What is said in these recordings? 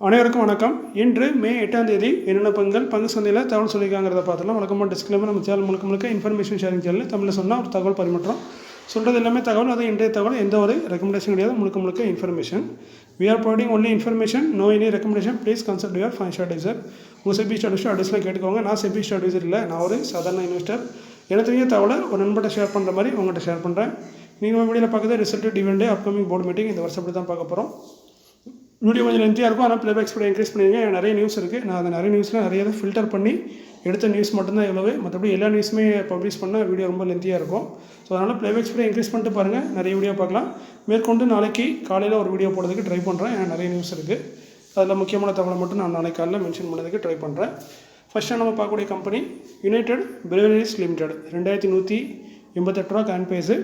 அனைவருக்கும் வணக்கம். இன்று மே 8ஆம் தேதி என்னென்ன பங்கு சந்தையில் தகவல் சொல்லியிருக்காங்கிறத பார்த்துலாம். வழக்கமாக டிஸ்க்ளைமர் நம்ம சேனல் முழுக்க இன்ஃபர்மேஷன் ஷேரிங் சேனல் தமிழில் சொன்னால் ஒரு தகவல் பரிமாற்றம் சொல்கிறது எல்லாமே தகவல். அது இன்றைய தகவல், எந்த ஒரு ரெக்கமெண்டேஷன் கிடையாது. முழுக்க information. We are providing only information, no any recommendation. Please consult your financial advisor. உங்கள் செபி அட்வைஸில் கேட்டுக்கோங்க. நான் செபி அட்வைசர் இல்லை, நான் ஒரு சாதாரண இன்வெஸ்டர். எனக்கு தெரிஞ்ச தகவலை ஒரு நண்பர்கிட்ட ஷேர் பண்ணுற மாதிரி உங்கள்கிட்ட ஷேர் பண்ணுறேன். நீங்கள் வீடியோவில் பார்க்குறது result, dividend, upcoming board meeting இந்த வருஷம் அப்படி தான் பார்க்க போகிறோம். வீடியோ கொஞ்சம் லென்த்தியாக இருக்கும், ஆனால் ப்ளேபேக் ஸ்பீடை இன்க்ரீஸ் பண்ணிடுங்க. நிறைய நியூஸ் இருக்குது. நான் அந்த நிறைய நியூஸில் நிறைய ஃபில்டர் பண்ணி எடுத்த நியூஸ் மட்டும்தான் எவ்வளவு. மற்றபடி எல்லா நியூஸுமே பப்ளிஷ் பண்ணால் வீடியோ ரொம்ப லென்த்தியாக இருக்கும். ஸோ அதனால் ப்ளேபேக் ஸ்பீடை இன்க்ரீஸ் பண்ணிட்டு பாருங்கள், நிறைய வீடியோ பார்க்கலாம். மேற்கொண்டு நாளைக்கு காலையில் ஒரு வீடியோ போடுறதுக்கு ட்ரை பண்ணுறேன். ஏன்னா நிறைய நியூஸ் இருக்குது. அதில் முக்கியமான தகவலை மட்டும் நான் நாளைக்கு காலையில் மென்ஷன் பண்ணதுக்கு ட்ரை பண்ணுறேன். ஃபஸ்ட்டாக நம்ம பார்க்கக்கூடிய கம்பெனி யுனைடெட் பிரெவரேஜஸ் லிமிடெட். 2188 ரூபா காயின் பேஸு,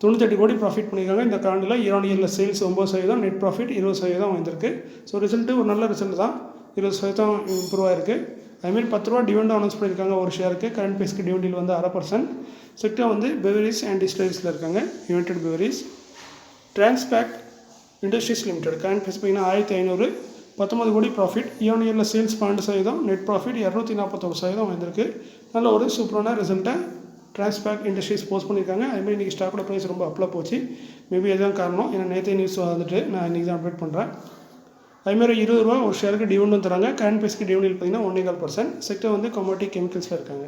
98 கோடி ப்ராஃபிட் பண்ணியிருக்காங்க. இந்த காண்டில் இயர் சேல்ஸ் 9%, நெட் ப்ராஃபிட் 20% வந்திருக்கு. ஸோ ரிசல்ட்டு ஒரு நல்ல ரிசல்ட் தான். 20% இம்ப்ரூவ் ஆகிருக்கு. அதுமாரி 10 ரூபா டிவிடெண்ட் அனௌன்ஸ் பண்ணியிருக்காங்க ஒரு ஷேருக்கு. கரண்ட் பேஸ்க்கு டிவிடெண்ட் வந்து 0.5%. செக்டர் வந்து பெவரேஜ் அண்ட் டிஸ்டிலரிஸில் இருக்காங்க. United Beverage. Transpek Industries Limited. Current base பார்த்தீங்கன்னா 1500, 19 கோடி profit. Year sales 12%, net profit 241% வந்திருக்கு. நல்ல ஒரு சூப்பரான ரிசல்ட்டை டிரான்ஸ்பேக்ட் இண்டஸ்ட்ரீஸ் போஸ்ட் பண்ணியிருக்காங்க. அதுமாதிரி இன்றைக்கி ஸ்டாக்கோட ப்ரைஸ் ரொம்ப அப்ளாக போச்சு. மேபி அதுதான் காரணம். ஏன்னா நேற்று நியூஸ் வந்துட்டு நான் இன்றைக்கி தான் அப்டேட் பண்ணுறேன். அதுமாதிரி 20 ரூபா ஒரு ஷேருக்கு டிவிடெண்ட் தராங்க. கரண்ட் பேஸ்க்கு டிவிடெண்ட் பார்த்தீங்கன்னா 1.25%. செக்டர் வந்து கமோடிட்டி கெமிக்கல்ஸில் இருக்காங்க.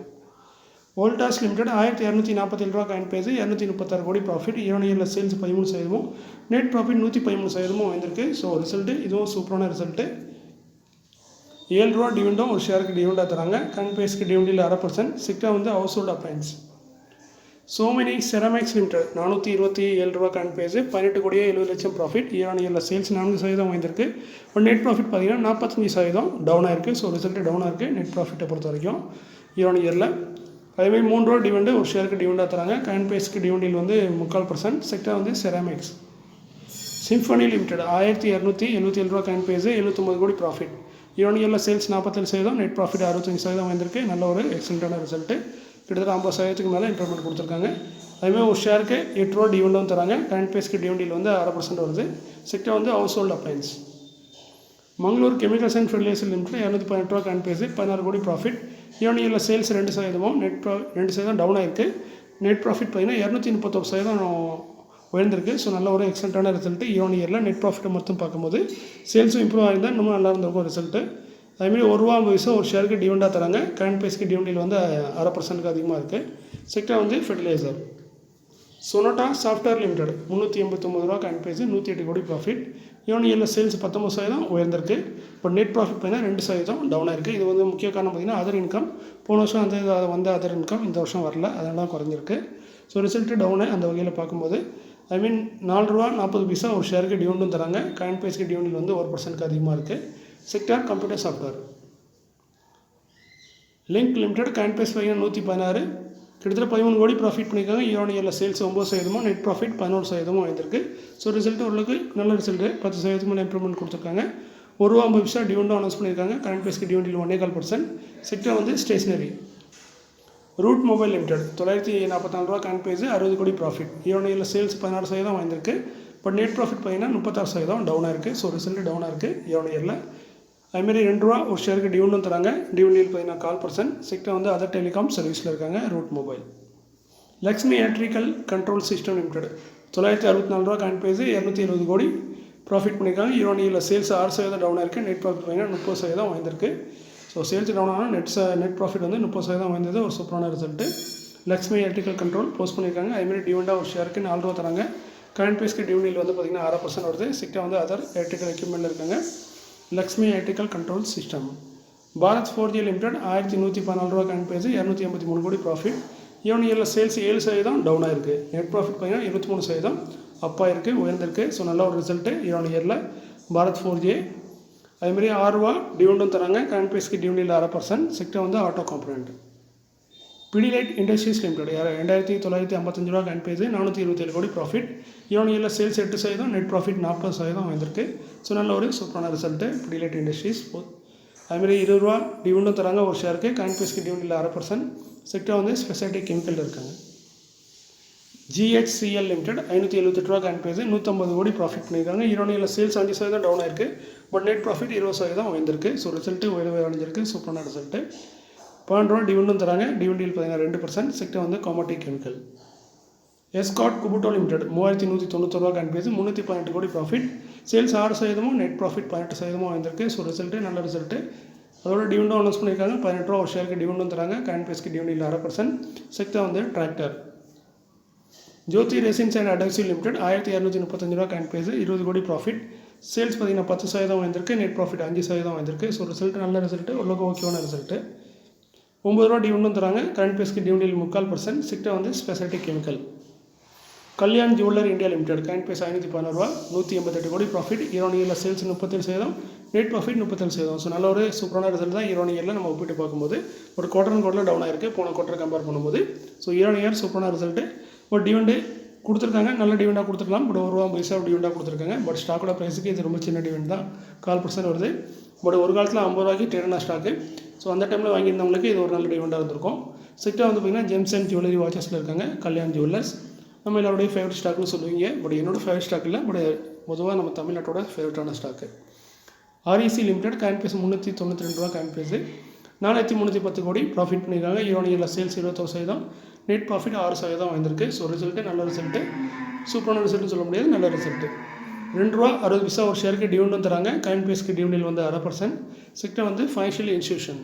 வோல்டாஸ் லிமிடெட் 1247 ரூபா காயின் பேஸ், 236 கோடி profit. Year sales 13%, net profit 113% வந்திருக்கு. ஸோ ரிசல்ட்டு இதுவும் சூப்பரான ரிசல்ட்டு. 7 ரூபா டிவிடெண்டும் ஒரு ஷேருக்கு டிவிடெண்டாக தராங்க. கரண்ட் பேஸ்க்கு டிவிடெண்டில் 0.5%. செக்டர் வந்து household appliances. Somany ceramics limited 427 ரூபா கரண்ட் பேஸ், 18 கோடியே 70 லட்சம் ப்ராஃபிட். இயர் சேல்ஸ் 4% வந்திருக்கு. இப்போ நெட் ப்ராஃபிட் பார்த்தீங்கன்னா 45% டவுன் ஆயிருக்கு. ஸோ ரிசல்ட்டு டவுன் ஆயிருக்கு நெட் ப்ராஃபிட்டை பொறுத்த வரைக்கும் இயரில். அதேமாதிரி 3 ரூபா டிவிடெண்ட் ஒரு ஷேருக்கு டிவிடெண்டாக தராங்க. கரண்ட் பேஸ்க்கு டிவிடெண்டில் வந்து 3.25%. செக்டர் வந்து செராமிக்ஸ். சிம்ஃபனி லிமிடெட் 1277 ரூபா கரண்ட் பேஸ், 79 கோடி ப்ராஃபிட். இயரில் சேல்ஸ் 47%, நெட் ப்ராஃபிட் 65% வந்திருக்கு. நல்ல ஒரு எக்ஸலண்ட்டான ரிசல்ட்டு. கிட்டத்தட்ட 50% மேலே இம்ப்ரூவ்மெண்ட் கொடுத்துருக்காங்க. அதுமாதிரி ஒரு ஷேருக்கு 8 ரூபா டிவிடெண்டும் தராங்க. கரண்ட் பேஸ்க்கு டிவிடெண்டில் வந்து 0.5% வருது. செக்டர் வந்து household appliances. Mangalore chemicals and fertilizer limited 218 ரூபா கரண்ட் பேஸ், 16 கோடி ப்ராஃபிட். இயரில் சேல்ஸ் 2%, நெட் 2% டவுன் ஆகிருக்கு. நெட் ப்ராஃபிட் பார்த்தீங்கன்னா 231% உயர்ந்திருக்கு. ஸோ நல்ல ஒரு எக்ஸலண்ட்டான ரிசல்ட்டு. இயரில் நெட் ப்ராஃபிட்டை மட்டும் பார்க்கும்போது சேல்ஸும் இம்ப்ரூவ் ஆகிருந்தால் இன்னும் நல்லா இருந்திருக்கும் ரிசல்ட்டு. அதுமாதிரி 1 ரூபா 50 ஒரு ஷேருக்கு டிவிடெண்டாக தராங்க. கரண்ட் பேஸ்க்கு டிவிடெண்டில் வந்து 0.5%க்கு அதிகமாக இருக்குது. செக்டர் வந்து ஃபெர்டிலைசர். சொனோட்டா சாஃப்ட்வேர் லிமிடெட் 389 ரூபா கரண்ட் பேஸ், 108 கோடி ப்ராஃபிட். இயரில் சேல்ஸ் 19% உயர்ந்திருக்கு. இப்போ நெட் ப்ராஃபிட் பார்த்தீங்கன்னா 2% டவுன் ஆயிருக்கு. இது வந்து முக்கிய காரணம் பார்த்தீங்கன்னா அதர் இன்கம். போன வருஷம் அந்த அதர் இன்கம் இந்த வருஷம் வரல, அதனால தான் குறைஞ்சிருக்கு. ஸோ ரிசல்ட்டு டவுனு அந்த வகையில் பார்க்கும்போது. ஐ மீன் 4 ரூபா 40 ஒரு ஷேருக்கு டிவிடெண்டும் தராங்க. கரண்ட் பேஸ்க்கு டிவிடெண்டில் வந்து 1%க்கு அதிகமாக இருக்குது. Sector computer software. Link limited current base பார்த்தீங்கன்னா 116, கிட்டத்தட்ட 13 கோடி ப்ராஃபிட் பண்ணியிருக்காங்க. இயரில் சேல்ஸ் 9%, நெட் ப்ராஃபிட் 11% வந்திருக்கு. ஸோ ரிசல்ட்டு ஓரளவுக்கு நல்ல ரிசல்ட்டு. 10% மேலே இம்ப்ரூவ்மெண்ட் கொடுத்துருக்காங்க. 1 ரூபா 50 டிவிடெண்டும் அனௌன்ஸ் பண்ணியிருக்காங்க. கரண்ட் பேஸ்க்கு டிவிடெண்டில் 1.25%. செக்டர் வந்து ஸ்டேஷனரி. ரூட் மொபைல் லிமிடெட் 944 ரூபா கரண்ட் பேஸ், 60 கோடி ப்ராஃபிட். இயரில் சேல்ஸ் 16% வந்திருக்கு. இப்போ நெட் ப்ராஃபிட் பார்த்தீங்கன்னா 36% டவுனாக இருக்குது. ஸோ ரிசல்ட்டு டவுனாக இருக்குது இயரில். அதுமாரி 2 ரூபா ஒரு ஷேருக்கு டிவிடெண்டும் தராங்க. டிவிடெண்டில் பார்த்தீங்கன்னா 0.25%. செக்டர் வந்து அதர் டெலிகாம் சர்வீஸில் இருக்காங்க. Root mobile. Lakshmi electrical control system limited 964 ரூபா கரண்ட் பேஸ், 270 கோடி ப்ராஃபிட் பண்ணியிருக்காங்க. இயரில் சேல்ஸ் 6% டவுனாக இருக்குது. நெட் ப்ராஃபிட் பார்த்தீங்கன்னா 30% வந்திருக்கு. ஸோ சேல்ஸ் டவுன் ஆனால் நெட் ப்ராஃபிட் வந்து 30% வந்தது. ஒரு சூப்பரான result. Lakshmi electrical control post பண்ணியிருக்காங்க. அதுமாரி டிவிடெண்டாக ஒரு ஷேருக்கு 4 ரூபா தராங்க. கரண்ட் பேஸ்க்கு டிவிடெண்டில் வந்து பார்த்திங்கன்னா 6% வருது. செக்டர் வந்து அதர் எலக்ட்ரிக்கல் எக்யூப்மெண்ட்டில் இருக்காங்க. Lakshmi electrical control system. Bharat 4G limited 1114 ரூபா கரண்ட் பேஸ், 283 கோடி ப்ராஃபிட். இயரில் சேல்ஸ் 7% டவுன் ஆயிருக்கு. நெட் ப்ராஃபிட் பார்த்தீங்கன்னா 23% அப் ஆயிருக்கு, உயர்ந்திருக்கு. ஸோ நல்ல ஒரு ரிசல்ட்டு இயரில் பாரத் 4G. அதுமாரி 6 ரூபா டிவிடெண்டும் தராங்க. கரண்ட் பேஸ்க்கு டிவிடெண்டில் 0.5%. செக்டர் வந்து auto component. Pidilite industries limited 2955 ரூபா கரண்ட் பேஸ், 427 கோடி ப்ராஃபிட். இயரில் சேல்ஸ் 8%, நெட் ப்ராஃபிட் 40% வந்திருக்கு. ஸோ நல்ல ஒரு சூப்பரான ரிசல்ட்டு பிடிலைட் இண்டஸ்ட்ரீஸ். அதுமாரி 20 ரூபா டிவிடெண்டும் தராங்க ஒரு ஷேருக்கு. கரண்ட் பேஸ்க்கு டிவிடெண்டில் 0.5%. செக்டர் வந்து ஸ்பெஷாலிட்டி கெமிக்கல் இருக்காங்க. GHCL லிமிடெட் 578 ரூபா கேன் பேஸ் 150 கோடி ப்ராஃபிட் பண்ணியிருக்காங்க. ஈரோனியில் சேல்ஸ் 5% டவுன் ஆயிருக்கு. பட் நெட் ப்ராஃபிட் 20% உயர்ந்திருக்கு. ஸோ ரிசல்ட்டு உயர்வு அடைஞ்சிருக்கு. சூப்பரான ரிசல்ட்டு. 12 ரூபா டிவிடெண்டும் தராங்க. டிவிடெண்டில் பார்த்தீங்கன்னா 2%. செக்டர் வந்து காமோடிட்டி கெமிக்கல். எஸ்காட் குபுட்டோ லிமிடெட் 3190 ரூபா கேன் பேஸ் 318 கோடி ப்ராஃபிட். சேல்ஸ் 6%, நெட் ப்ராஃபிட் 18% வந்திருக்கு. ஸோ ரிசல்ட்டு நல்ல ரிசல்ட்டு. அதோட டிவிடெண்டும் அனௌன்ஸ் பண்ணியிருக்காங்க. 18 ரூபா ஒரு ஷேருக்கு டிவிடெண்டும் தராங்க. கேன் பேஸ்க்கு டிவிடெண்டில் 1/2%. செக்டர் வந்து tractor. Jyothi resins and adhesive limited 1235 ரூபா கேன் பேஸ் 20 கோடி ப்ராஃபிட். சேல்ஸ் பார்த்தீங்கன்னா 10% வந்திருக்கு. நெட் ப்ராஃபிட் 5% வந்திருக்கு. ஸோ ரிசல்ட்டு நல்ல ரிசல்ட்டு, ஓரளவுக்கு ஓகேவான ரிசல்ட்டு. 9 ரூபா டிவிடெண்டும் தராங்க. கரண்ட் பேஸ்க்கு டிவிடெண்டில் 3/4%. செக்டர் வந்து speciality chemical. Kalyan jeweller India limited current base 516 ரூபா 188 கோடி ப்ராஃபிட். ஈரோனியில் சேல்ஸ் 37%, நெட் ப்ராஃபிட் 37%. ஸோ நல்ல ஒரு சூப்பரான ரிசல்ட் தான் ஈரோனியரில் நம்ம ஒப்பிட்டு பார்க்கும்போது. ஒரு குவார்டர் டவுன் ஆயிருக்கு போன குவார்டர் கம்பேர் பண்ணும்போது. ஸோ ஈரோனியர் சூப்பரான ரிசல்ட்டு. ஒரு டிவிடெண்டு கொடுத்துருக்காங்க, நல்ல டிவிடெண்டாக கொடுத்துருக்கலாம். பட் ₹1 டிவிடெண்டாக கொடுத்துருக்காங்க. பட் ஸ்டாக்கோட ப்ரைஸுக்கு இது ரொம்ப சின்ன டிவிடெண்ட் தான், 4% வருது. பட் ஒரு காலத்தில் 50 ரூபாய்க்கு ட்ரேடான ஸ்டாக்கு. ஸோ அந்த டைமில் வாங்கியிருந்தவங்களுக்கு இது ஒரு நல்ல டிவிடெண்டாக இருந்திருக்கும். செக்டர் வந்து பார்த்திங்கன்னா ஜெம்ஸ் அண்ட் ஜுவல்லரி வாட்சஸில் இருக்காங்க. கல்யாண் ஜுவல்லர்ஸ் நம்ம எல்லாருடைய ஃபேவரட் ஸ்டாக்னு சொல்லுவீங்க. பட் என்னோடய ஃபேவரட் ஸ்டாக் இல்லை, பட் பொதுவாக நம்ம தமிழ்நாட்டோட ஃபேவரட்டான ஸ்டாக்கு. ஆர்இசி லிமிடெட் கேன் பேஸ் 392 ரூபா கேன் பேஸ் 4310 கோடி ப்ராஃபிட் பண்ணியிருக்காங்க. ஈரோனியில் சேல்ஸ் 21%, நெட் ப்ராஃபிட் 6% வந்திருக்கு. ஸோ ரிசல்ட்டு நல்ல ரிசல்ட்டு, சூப்பரான ரிசல்ட்னு சொல்ல முடியாது, நல்ல ரிசல்ட்டு. ₹2.60 ஒரு ஷேருக்கு டிவிடெண்டும் தராங்க. கேன் பேஸ்க்கு டிவிடெண்டில் வந்து 1/2%. செக்டர் வந்து financial institution.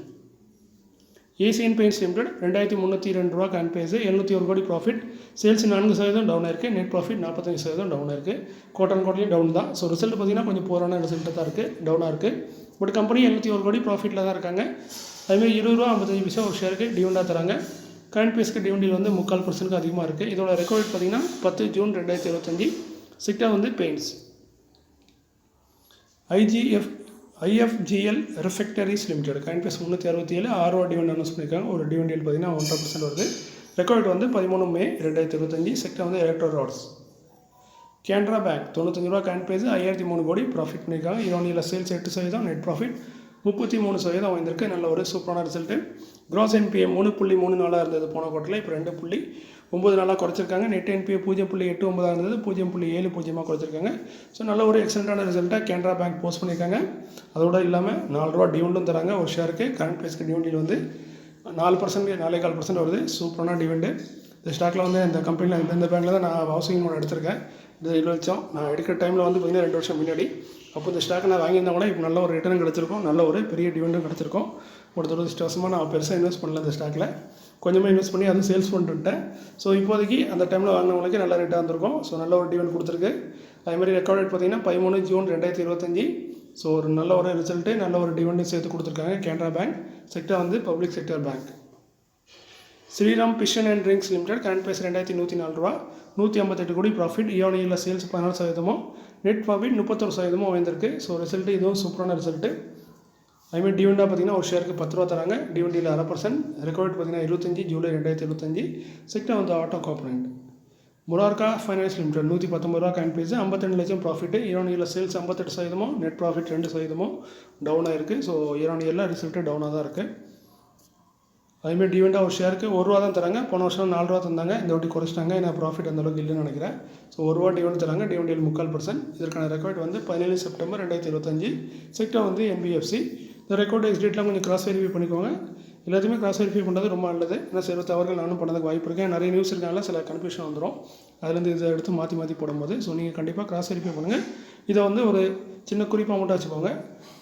Asian paints limited 2302 ரூபா கேன் பேஸ் 701 கோடி ப்ராஃபிட். சேல்ஸ் 4% டவுன் ஆயிருக்கு. நெட் ப்ராஃபிட் 45% டவுன் ஆயிருக்கு. குவார்டர்லி டவுன் தான். ஸோ ரிசல்ட் பார்த்தீங்கன்னா கொஞ்சம் போரான ரிசல்ட்டு தான் இருக்குது, டவுனாக இருக்குது. பட் கம்பெனி 701 கோடி ப்ராஃபிட்டில் தான் இருக்காங்க. அதுமாதிரி ₹20.55 ஒரு ஷேருக்கு டிவிடெண்டாக தராங்க. கரண்ட் பேஸ்க்கு டிவிடெண்டில் வந்து 3/4% அதிகமாக இருக்குது. இதோட ரெக்கார்ட் பார்த்தீங்கன்னா 10 ஜூன் 2025. செக்டர் வந்து paints. IFGL refractories limited current base 367 6 ரூபா டிவிடெண்ட் அனௌன்ஸ் பண்ணியிருக்காங்க. ஒரு டிவிடெண்ட் பார்த்தீங்கன்னா 1.5% வருது. ரெக்கார்ட் வந்து 13 மே 2025. செக்டர் வந்து எலக்ட்ரோ ராட்ஸ். கேனரா பேங்க் 95 ரூபா கேன் பேஸ் 5003 கோடி ப்ராஃபிட் பண்ணியிருக்காங்க. ஈரோனியில் சேல்ஸ் 8%, நெட் ப்ராஃபிட் 33% வந்திருக்கு. நல்ல ஒரு சூப்பரான ரிசல்ட்டு. கிராஸ் என்பிஏ 3.34 இருந்தது போன குவார்ட்டரில், இப்போ 2.94 குறைச்சிருக்காங்க. நெட் என்பிஏ 0.89 இருந்தது, 0.70 குறைச்சிருக்காங்க. ஸோ நல்ல ஒரு எக்ஸலண்ட்டான ரிசல்ட்டாக கேனரா பேங்க் போஸ்ட் பண்ணியிருக்காங்க. அதோடு இல்லாமல் 4 ரூபா டிவிடெண்டும் தராங்க ஒரு ஷேருக்கு. கரண்ட் பேஸ்க்கு டிவிடெண்டில் வந்து 4%, 4.25% வருது. சூப்பரான டிவிடெண்டு. இந்த ஸ்டாக்கில் வந்து இந்த கம்பெனியில் இந்த பேங்க்கில் தான் நான் ஹவுசிங் லோன் எடுத்திருக்கேன். இது 7 லட்சம். நான் எடுக்கிற டைமில் வந்து பார்த்திங்கன்னா 2 வருஷம் முன்னாடி. அப்போ இந்த ஸ்டாக்கை நான் வாங்கியிருந்தா கூட இப்போ நல்ல ஒரு ரிட்டர்ன் கிடச்சிருக்கும், நல்ல ஒரு பெரிய டிவிடெண்டும் கிடச்சிருக்கும். ஒரு துரதிருஷ்டவசமாக நான் பெருசாக இன்வெஸ்ட் பண்ணல இந்த ஸ்டாக்கில், கொஞ்சமாக இன்வெஸ்ட் பண்ணி அதுவும் சேல்ஸ் பண்ணிட்டுட்டேன். ஸோ இப்போதைக்கு அந்த டைமில் வாங்கினவங்களுக்கு நல்ல ரேட்டாக வந்திருக்கும். ஸோ நல்ல ஒரு டிவிடெண்ட் கொடுத்துருக்கு. அதேமாதிரி ரெக்கார்ட் டேட் பார்த்திங்கன்னா 13 ஜூன் 2025. ஸோ ஒரு நல்ல ஒரு ரிசல்ட்டு, நல்ல ஒரு டிவிடெண்ட் சேர்த்து கொடுத்துருக்காங்க கேனரா பேங்க். செக்டர் வந்து public sector bank. Shriram pistons and rings limited current price 2104 ரூபா 158 கோடி ப்ராஃபிட். ஈரோனியில் சேல்ஸ் 14%, நெட் ப்ராஃபிட் 31% வந்திருக்கு. ஸோ ரிசல்ட்டு இதுவும் சூப்பரான ரிசல்ட்டு. அதுமாதிரி டிவிடெண்டாக பார்த்தீங்கன்னா ஒரு ஷேருக்கு 10 ரூபா தராங்க. டிவிடெண்டில் 1/2%. ரெக்கார்ட் பார்த்தீங்கன்னா 25 ஜூலை 2025. செக்டர் வந்து auto component. Murarka finance limited 119 ரூபா கேன் பேஸ் 52 லட்சம் ப்ராஃபிட். ஈரோனியில் சேல்ஸ் 58%, நெட் ப்ராஃபிட் 2% டவுன் ஆயிருக்கு. ஸோ ஈரோனியில் ரிசல்ட்டு டவுனாக தான் இருக்குது. அதுமாதிரி டிவிடெண்டாக ஒரு ஷேருக்கு 1 ரூபா தான் தராங்க. போன வருஷம் 4 ரூபா தந்தாங்க, இந்த வாட்டி குறைச்சிட்டாங்க. ஏன்னா ப்ராஃபிட் அந்தளவுக்கு இல்லைன்னு நினைக்கிறேன். ஸோ 1 ரூபா டிவிடெண்ட் தராங்க. டிவிடெண்டில் 3/4%. இதற்கான ரெக்கார்ட் வந்து 17 செப்டம்பர் 2025. செக்டர் வந்து NBFC. இந்த ரெக்கார்டு எக்ஸ்டேட்லாம் கொஞ்சம் கிராஸ் வெரிஃபை பண்ணிக்கோங்க. எல்லாத்தையுமே கிராஸ் வெரிஃபை பண்ணுறது ரொம்ப நல்லது. ஏன்னா சில தவறுகள் நானும் பண்ணதுக்கு வாய்ப்பு இருக்கேன். நிறைய நியூஸ் இருக்கனால சில கன்ஃபியூஷன் வந்துடும். அதுலேருந்து இதை எடுத்து மாற்றி போடும்போது ஸோ நீங்கள் கண்டிப்பாக கிராஸ் வெரிஃபை பண்ணுங்கள். இதை வந்து ஒரு சின்ன குறிப்பாக மட்டும் வச்சுக்கோங்க.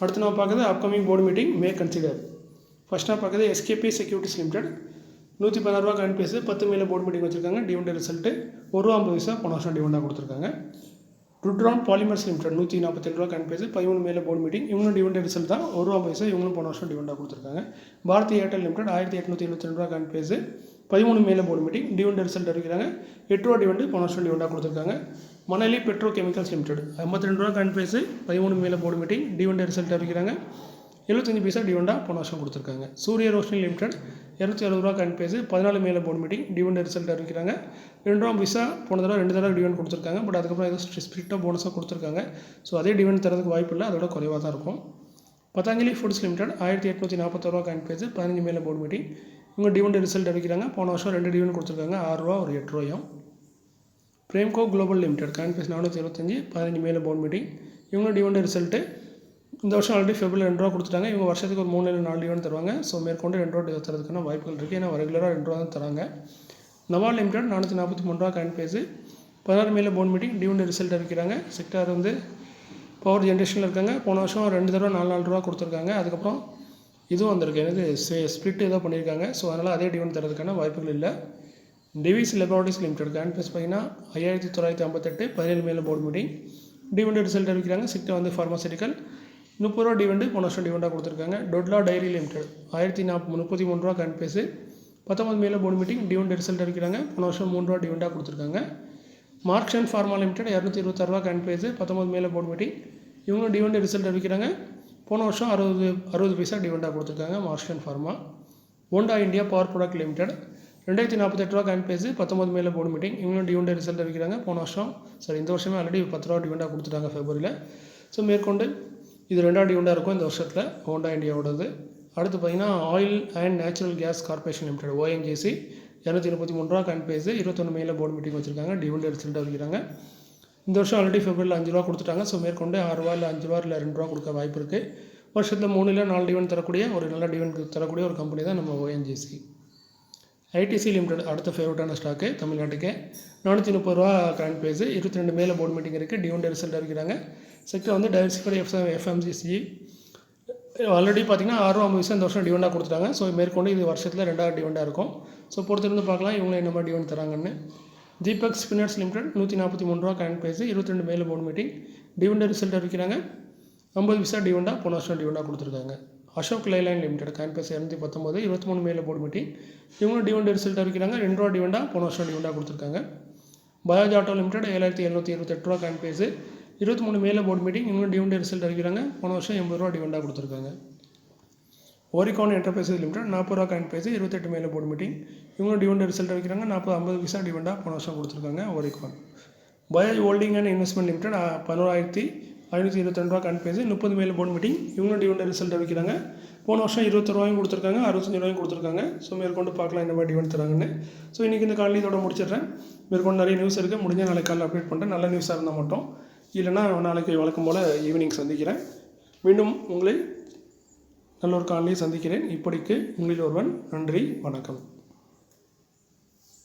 அடுத்து நான் பார்க்குறது அப்கமிங் போர்டு மீட்டிங் மே கன்சிடர். ஃபஸ்ட்டாக பார்க்குறது SKP செக்யூரிட்டிஸ் லிமிடெட் 116 ரூபா கரண்ட் பேஸ் 10 மேலே போர்டு மீட்டிங் வச்சுருக்காங்க. டிவிடெண்ட் ரிசல்ட்டு ₹1.50 போன வருஷம் டிவிடெண்டாக கொடுத்துருக்காங்க. ருட்ரான் பாலிமர்ஸ் லிமிடெட் 147 ரூபா கரண்ட் பேஸ் 13 மேலே போர்டு மீட்டிங். இவங்களும் டிவிடெண்ட் ரிசல்ட் தான் ₹1.50 இவங்களும் போன வருஷம் டிவிடெண்டாக கொடுத்துருக்காங்க. பாரதி ஏர்டெல் லிமிடெட் 1872 ரூபா கரண்ட் பேஸ் 13 மேலே போர்டு மீட்டிங். டிவிடெண்ட் ரிசல்ட் அறிவிக்கிறாங்க. 8 ரூபா டிவிடெண்ட் போன வருஷம் டிவிடெண்டாக கொடுத்துருக்காங்க. மணலி பெட்ரோ கெமிக்கல்ஸ் லிமிடெட் 52 ரூபா கரண்ட் பேஸ் 13 மேலே போர்டு மீட்டிங். டிவிடெண்ட் ரிசல்ட் அறிவிக்கிறாங்க. 75 பைசா டிவிடெண்டாக போன வருஷம் கொடுத்துருக்காங்க. சூரிய ரோஷனி லிமிடெட் 260 ரூபா கரண்ட் பேஸ் 14 மேலே போர்டு மீட்டிங். டிவிடெண்ட் ரிசல்ட் அறிவிக்கிறாங்க. ₹2 போன தடவை 2 தடவை டிவிடெண்ட் கொடுத்துருக்காங்க. பட் அதுக்கப்புறம் ஏதோ ஸ்பிரிட்டாக போனஸாக கொடுத்துருக்காங்க. ஸோ அதே டிவிடெண்ட் தரதுக்கு வாய்ப்பு இல்லை, அதோட குறைவாக தான் இருக்கும். பதஞ்சலி ஃபுட்ஸ் லிமிடெட் 1841 ரூபா கரண்ட் பேஸ் 15 மேலே போர்டு மீட்டிங். இவங்க டிவிடெண்ட் ரிசல்ட் அறிவிக்கிறாங்க. போன வருஷம் 2 டிவிடெண்ட் கொடுத்துருக்காங்க, 6 ரூபா ஒரு 8 ரூபாயும். பிரேம்கோ குளோபல் லிமிடெட் காயின் பேஸ் 425 15 மேலே போர்ட் மீட்டிங். இவங்க டிவிடெண்ட் ரிசல்ட்டு இந்த வருஷம் ஆல்ரெடி ஃபெப்ரவரியில் 2 ரூபா கொடுத்துட்டாங்க. இவங்க வருஷத்துக்கு ஒரு 3 இல்லை 4 டிவிடெண்ட் தருவாங்க. ஸோ மேற்கொண்டு 2 ரூபா தரதுக்கான வாய்ப்புகள் இருக்குது. ஏன்னா ரெகுலராக 2 ரூபா தான் தராங்க. நவால் லிமிடெட் 443 ரூபா காயின் பேஸு 16 மேலே போர்ட் மீட்டிங் டிவிடெண்ட் ரிசல்ட் அறிவிக்கிறாங்க. செக்டார் வந்து பவர் ஜென்ரேஷனில் இருக்காங்க. போன வருஷம் 2 தடவை 4 ரூபா கொடுத்துருக்காங்க. அதுக்கப்புறம் இதுவும் வந்திருக்கு, எனக்கு ஸ்பிளிட் ஏதோ பண்ணியிருக்காங்க. ஸோ அதனால் அதே டிவிடெண்ட் தரதுக்கான வாய்ப்புகள் இல்லை. டிவிஸ் லெபார்டரிஸ் லிமிடெட் காயின் பேஸ் பார்த்தீங்கன்னா 5958 17 மேலே போர்ட் மீட்டிங் டிவிடெண்ட் ரிசல்ட் அறிவிக்கிறாங்க. செக்டார் வந்து ஃபார்மாசிட்டிக்கல் 30 ரூபா டிவிடெண்ட் போன வருஷம் டிவிடெண்டாக கொடுத்துருக்காங்க. டொட்லா டைரி லிமிடெட் 1033 ரூபா காயின் பேஸு 19 மேலே போர்ட் மீட்டிங் டிவிடெண்ட் ரிசல்ட் அறிவிக்கிறாங்க. போன வருஷம் 3 ரூபா டிவிடெண்டாக கொடுத்துருக்காங்க. மார்க்ஸ் அண்ட் ஃபார்மா லிமிடெட் 226 ரூபா காயின் பேஸு 19 மேலே போர்ட் மீட்டிங் இவங்களும் டிவிடெண்ட் ரிசல்ட் அறிவிக்கிறாங்க. போன வருஷம் 60 பைசா டிவிடெண்டாக கொடுத்துருக்காங்க. Marksans pharma. Honda India power product limited 2048 ரூபா காயின் பேஸு 19 மேலே போர்ட் மீட்டிங் இவங்களும் டிவிடெண்ட் ரிசல்ட் அறிவிக்கிறாங்க. போன வருஷம் இந்த வருஷமே ஆல்ரெடி 10 ரூபா டிவிடெண்டாக கொடுத்துட்டாங்க ஃபெப்ரவரியில். ஸோ மேற்கொண்டு இது 2ஆவது டிவிடெண்டாக இருக்கும் இந்த வருஷத்தில் ஹோண்டா இந்தியாவோடது. அடுத்து பார்த்திங்கன்னா oil and natural gas corporation limited ONGC 233 ரூபா காயின் பேஸு 21 மேலே போர்ட் மீட்டிங் வச்சுருக்காங்க. டிவிடெண்ட் ரிசல்ட் அறிவிக்கிறாங்க. இந்த வருஷம் ஆல்ரெடி ஃபெப்ரவரியில் 5 ரூபா கொடுத்துட்டாங்க. ஸோ மேற்கொண்டு 6 ரூபா இல்லை 5 ரூபா இல்லை 2 ரூபா கொடுக்க வாய்ப்பு இருக்குது. வருஷத்தில் 3 இல்லை 4 டிவிடெண்ட் தரக்கூடிய ஒரு நல்ல டிவிடெண்ட் தரக்கூடிய ஒரு கம்பெனி தான் நம்ம ONGC. ITC லிமிடெட் அடுத்த ஃபேவரட்டான ஸ்டாக்கு தமிழ்நாட்டுக்கு 430 ரூபா காயின் பேஸு 22 மேலே போர்ட் மீட்டிங் இருக்குது. டிவிடெண்ட் ரிசல்ட் அறிவிக்கிறாங்க. செக்டர் வந்து டைவர்சிஃபைடு FMCG ஆல்ரெடி பார்த்திங்கன்னா 6 ரூபா 50 பைசா இந்த வருஷம் டிவிடெண்டாக கொடுத்துட்டாங்க. ஸோ மேற்கொண்டு இது வருஷத்தில் 2ஆவது டிவிடெண்டாக இருக்கும். ஸோ பொறுத்திருந்து பார்க்கலாம் இவங்களும் என்ன மாதிரி டிவிடெண்ட் தராங்கன்னு. தீபக் ஸ்பின்னர்ஸ் லிமிடெட் 143 ரூபா காயின் பேஸு 22 மேலே போர்ட் மீட்டிங் டிவிடெண்ட் ரிசல்ட் அறிவிக்கிறாங்க. 50 பைசா டிவிடெண்டாக போன வருஷம் டிவிடெண்டாக கொடுத்துருக்காங்க. அசோக் லைலைன் லிமிடெட் காயின் பேஸ் 219 23 மேலே போர்ட் மீட்டிங் இவங்களும் டிவிடெண்ட் ரிசல்ட் அறிவிக்கிறாங்க. 2 ரூபா டிவிடெண்டாக போன வருஷம் டிவிடெண்டாக கொடுத்துருக்காங்க. பஜாஜ் ஆட்டோ லிமிடெட் 7728 ரூபா காயின் பேஸு 23 மேலே போர்ட் மீட்டிங் இவங்களும் டிவிடெண்ட் ரிசல்ட் அறிவிக்கிறாங்க. போன வருஷம் 80 ரூபா டிவிடெண்டாக கொடுத்துருக்காங்க. ஓரிகான் என்டர்பிரைசஸ் லிமிடெட் 40 ரூபா காயின் பேஸு 28 மேலே போர்ட் மீட்டிங் இவங்களும் டிவிடெண்ட் ரிசல்ட் அறிவிக்கிறாங்க. 50 பைசா டிவிடெண்டாக போன வருஷம் கொடுத்துருக்காங்க Oregon. Bajaj holding and investment limited 11522 ரூபா காயின் பேஸு 30 மேலே போர்ட் மீட்டிங் இவங்களும் டிவிடெண்ட் ரிசல்ட் அறிவிக்கிறாங்க. போன வருஷம் 20 ரூபாயும் கொடுத்துருக்காங்க, 65 ரூபாயும் கொடுத்துருக்காங்க. ஸோ மேற்கொண்டு பார்க்கலாம் என்ன மாதிரி டிவிடெண்ட் தராங்கன்னு. ஸோ இன்றைக்கி இந்த காலையில் இதோட முடிச்சிடுறேன். மேற்கொண்டு நிறைய நியூஸ் இருக்குது, முடிஞ்சால் நாளைக்கு காலையில் அப்டேட் பண்ணுறேன். நல்ல நியூஸாக இருந்தால் மட்டும், இல்லைனா நாளைக்கு வழக்கம் போல் ஈவினிங் சந்திக்கிறேன். மீண்டும் உங்களை நல்ல ஒரு காலையில் சந்திக்கிறேன். இப்படிக்கு உங்களில் ஒருவன். நன்றி, வணக்கம்.